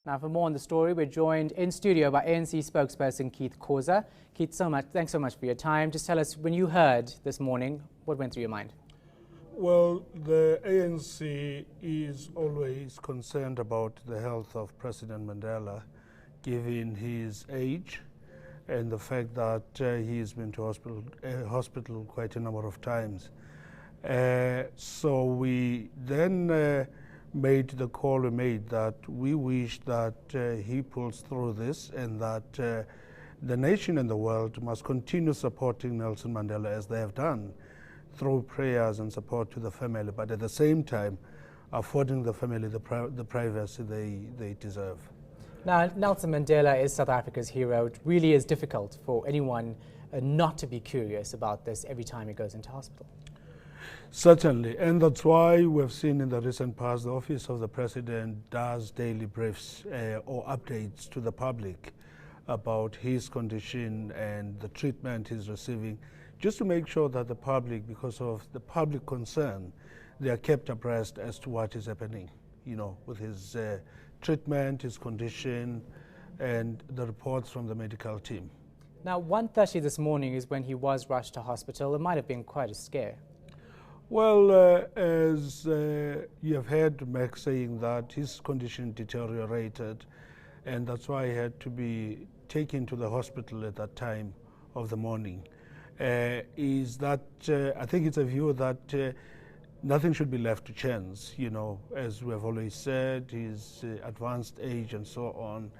Now, for more on the story, we're joined in studio by ANC spokesperson Keith Khoza. Keith, thanks so much for your time. Just tell us, when you heard this morning, what went through your mind? Well, the ANC is always concerned about the health of President Mandela, given his age and the fact that he has been to hospital quite a number of times. So we then made the call we made that we wish that he pulls through this, and that the nation and the world must continue supporting Nelson Mandela as they have done, through prayers and support to the family, but at the same time affording the family the privacy they deserve. Now, Nelson Mandela is South Africa's hero. It really is difficult for anyone not to be curious about this every time he goes into hospital. Certainly, and that's why we've seen in the recent past the Office of the President does daily briefs or updates to the public about his condition and the treatment he's receiving, just to make sure that the public, because of the public concern, they are kept abreast as to what is happening, with his treatment, his condition, and the reports from the medical team. Now, 1:30 this morning is when he was rushed to hospital. It might have been quite a scare. Well, as you have heard Max saying that his condition deteriorated, and that's why he had to be taken to the hospital at that time of the morning. Is that I think it's a view that nothing should be left to chance, as we have always said, his advanced age and so on.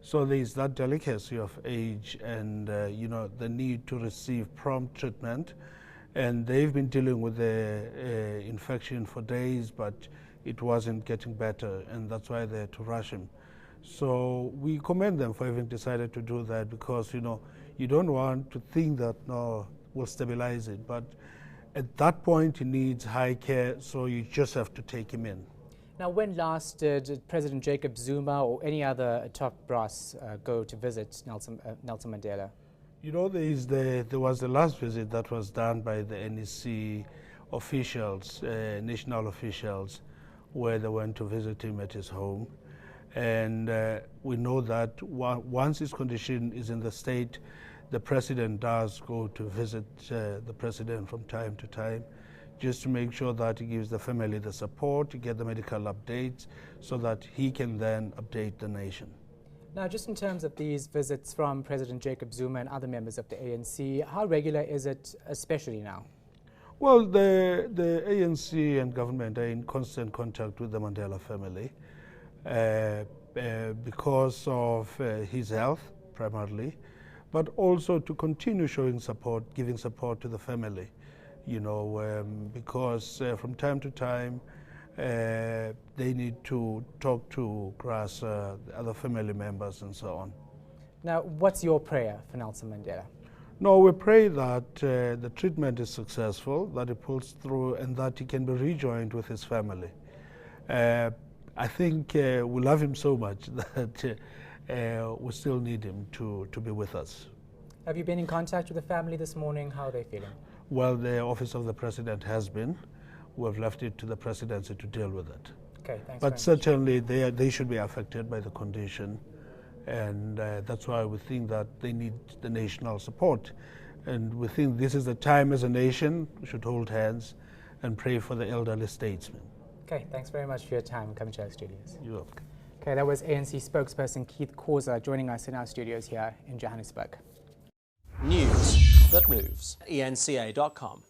So there's that delicacy of age and, the need to receive prompt treatment. And they've been dealing with the infection for days, but it wasn't getting better, and that's why they had to rush him. So we commend them for having decided to do that, because, you don't want to think that, no, we'll stabilize it. But at that point, he needs high care, so you just have to take him in. Now, when last did President Jacob Zuma or any other top brass go to visit Nelson Mandela? There was the last visit that was done by the NEC officials, national officials, where they went to visit him at his home. And we know that once his condition is in the state, the president does go to visit the president from time to time, just to make sure that he gives the family the support to get the medical updates, so that he can then update the nation. Now, just in terms of these visits from President Jacob Zuma and other members of the ANC, how regular is it, especially now? Well, the ANC and government are in constant contact with the Mandela family because of his health, primarily, but also to continue showing support, giving support to the family, because from time to time, they need to talk to the other family members and so on. Now, what's your prayer for Nelson Mandela? No, we pray that the treatment is successful, that he pulls through, and that he can be rejoined with his family. I think we love him so much that we still need him to be with us. Have you been in contact with the family this morning? How are they feeling? Well, the Office of the President has been. We've left it to the presidency to deal with it. Okay, thanks. But certainly they should be affected by the condition, and that's why we think that they need the national support. And we think this is the time as a nation we should hold hands and pray for the elderly statesmen. Okay, thanks very much for your time coming to our studios. You're welcome. Okay, that was ANC spokesperson Keith Khoza joining us in our studios here in Johannesburg. News that moves. ENCA.com.